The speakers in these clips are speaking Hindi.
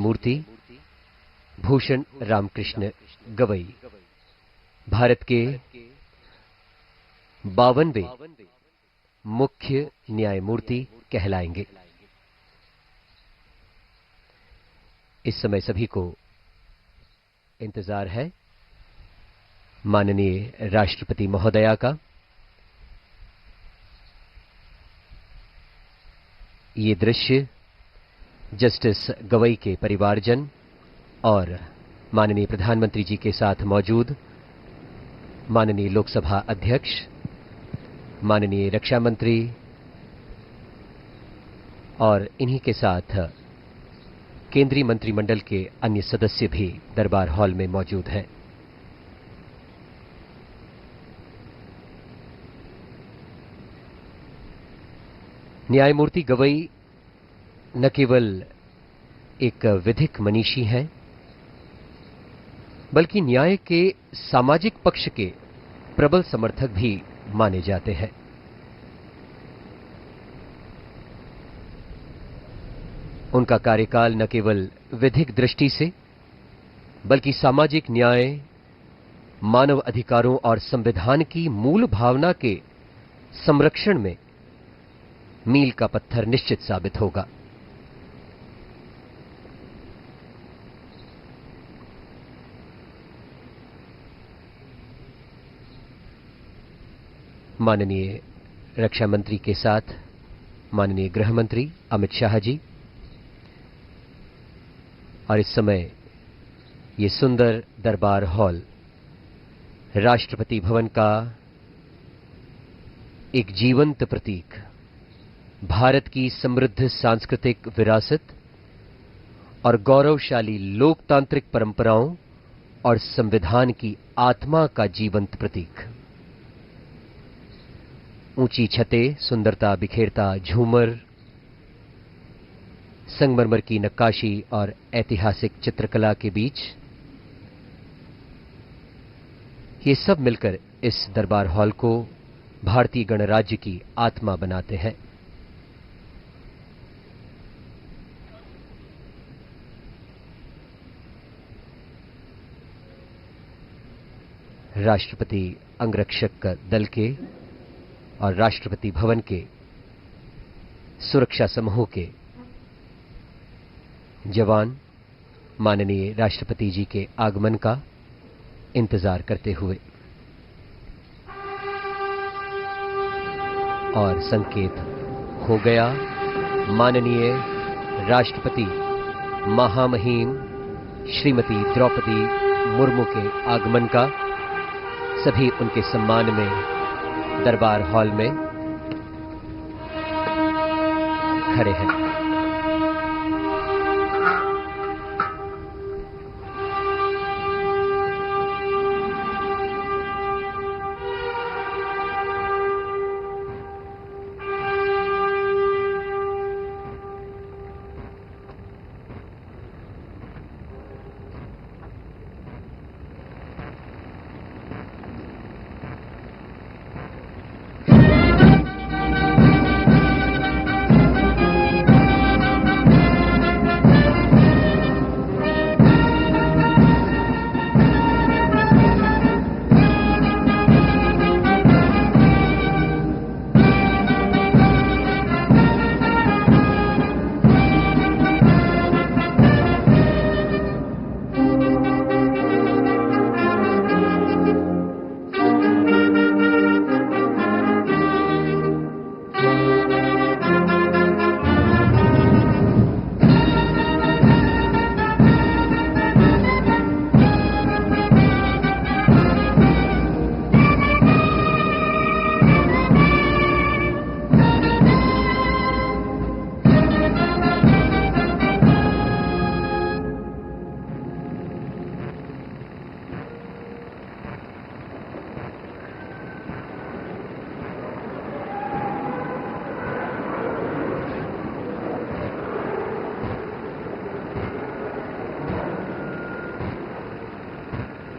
मूर्ति भूषण रामकृष्ण गवई भारत के 52वें मुख्य न्यायमूर्ति कहलाएंगे। इस समय सभी को इंतजार है माननीय राष्ट्रपति महोदया का। ये दृश्य जस्टिस गवई के परिवारजन और माननीय प्रधानमंत्री जी के साथ मौजूद माननीय लोकसभा अध्यक्ष, माननीय रक्षा मंत्री और इन्हीं के साथ केंद्रीय मंत्रिमंडल के अन्य सदस्य भी दरबार हॉल में मौजूद हैं। न्यायमूर्ति गवई न केवल एक विधिक मनीषी हैं, बल्कि न्याय के सामाजिक पक्ष के प्रबल समर्थक भी माने जाते हैं। उनका कार्यकाल न केवल विधिक दृष्टि से बल्कि सामाजिक न्याय, मानव अधिकारों और संविधान की मूल भावना के संरक्षण में मील का पत्थर निश्चित साबित होगा। माननीय रक्षा मंत्री के साथ माननीय गृह मंत्री अमित शाह जी, और इस समय ये सुंदर दरबार हॉल राष्ट्रपति भवन का एक जीवंत प्रतीक, भारत की समृद्ध सांस्कृतिक विरासत और गौरवशाली लोकतांत्रिक परंपराओं और संविधान की आत्मा का जीवंत प्रतीक। ऊंची छतें, सुंदरता बिखेरता झूमर, संगमरमर की नक्काशी और ऐतिहासिक चित्रकला के बीच ये सब मिलकर इस दरबार हॉल को भारतीय गणराज्य की आत्मा बनाते हैं। राष्ट्रपति अंगरक्षक दल के और राष्ट्रपति भवन के सुरक्षा समूह के जवान माननीय राष्ट्रपति जी के आगमन का इंतजार करते हुए और संकेत हो गया माननीय राष्ट्रपति महामहिम श्रीमती द्रौपदी मुर्मू के आगमन का। सभी उनके सम्मान में दरबार हॉल में खड़े हैं।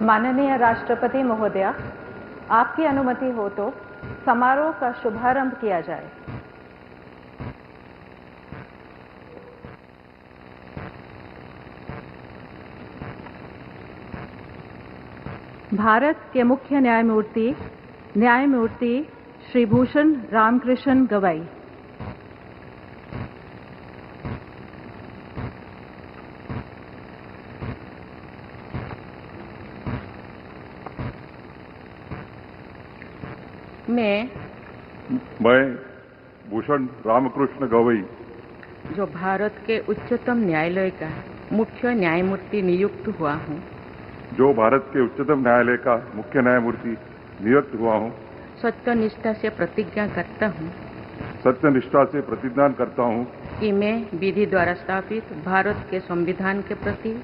माननीय राष्ट्रपति महोदया, आपकी अनुमति हो तो समारोह का शुभारंभ किया जाए। भारत के मुख्य न्यायमूर्ति श्री भूषण रामकृष्ण गवई। मैं भूषण रामकृष्ण गवई, जो भारत के उच्चतम न्यायालय का मुख्य न्यायमूर्ति नियुक्त हुआ हूँ, जो भारत के उच्चतम न्यायालय का मुख्य न्यायमूर्ति नियुक्त हुआ हूँ, सत्यनिष्ठा से प्रतिज्ञा करता हूँ सत्यनिष्ठा से प्रतिज्ञा करता हूँ कि मैं विधि द्वारा स्थापित भारत के संविधान के प्रति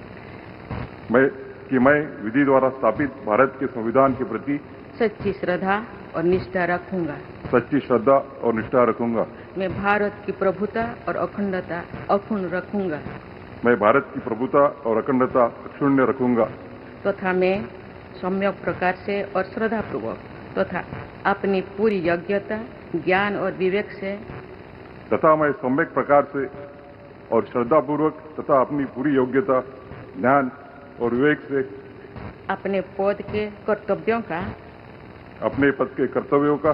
मैं विधि द्वारा स्थापित भारत के संविधान के प्रति सच्ची श्रद्धा और निष्ठा रखूंगा। सच्ची श्रद्धा और निष्ठा रखूंगा। मैं भारत की प्रभुता और अखंडता अक्षुण्ण रखूंगा। मैं भारत की प्रभुता और अखंडता अक्षुण्ण रखूंगा तथा मैं सम्यक प्रकार से और श्रद्धापूर्वक तथा अपनी पूरी योग्यता, ज्ञान और विवेक से तथा मैं सम्यक प्रकार से और श्रद्धापूर्वक तथा अपनी पूरी योग्यता, ज्ञान और विवेक से अपने पद के कर्तव्यों का, अपने पद के कर्तव्यों का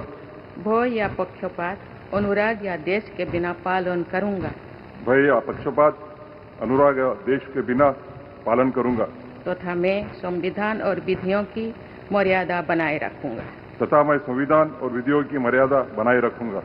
भय या पक्षपात, अनुराग या देश के बिना पालन करूंगा। भय या पक्षपात, अनुराग या देश के बिना पालन करूंगा तथा मैं संविधान और विधियों की मर्यादा बनाए रखूंगा। तथा मैं संविधान और विधियों की मर्यादा बनाए रखूंगा।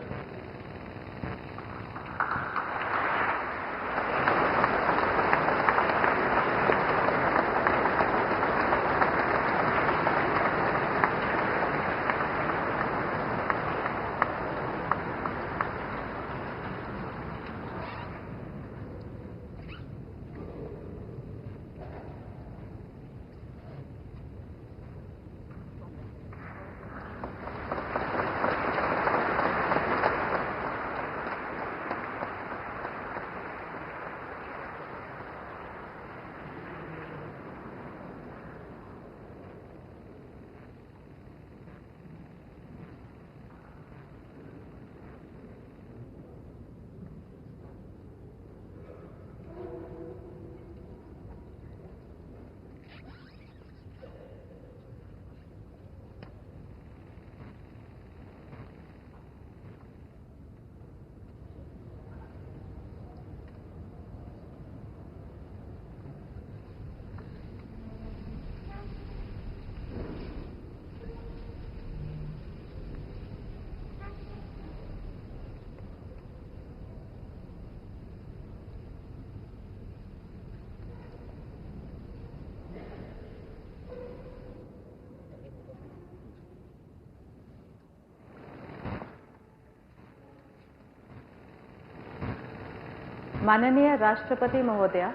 माननीय राष्ट्रपति महोदया,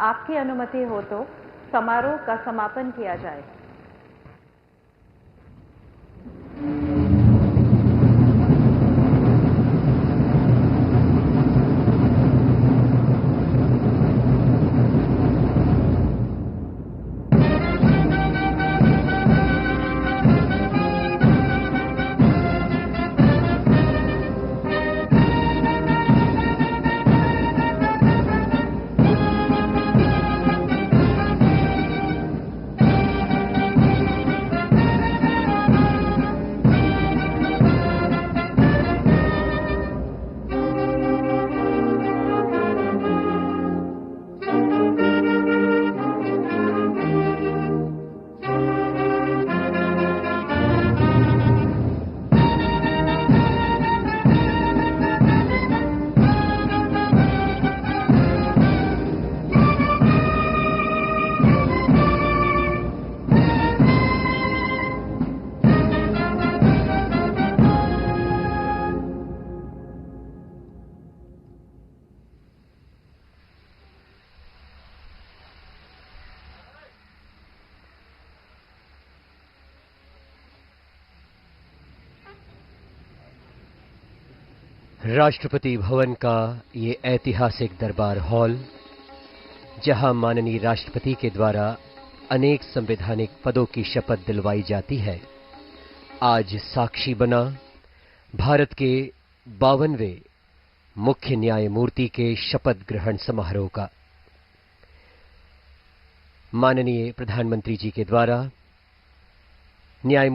आपकी अनुमति हो तो समारोह का समापन किया जाए। राष्ट्रपति भवन का ये ऐतिहासिक दरबार हॉल, जहां माननीय राष्ट्रपति के द्वारा अनेक संवैधानिक पदों की शपथ दिलवाई जाती है, आज साक्षी बना भारत के 52वें मुख्य न्यायमूर्ति के शपथ ग्रहण समारोह का। माननीय प्रधानमंत्री जी के द्वारा न्याय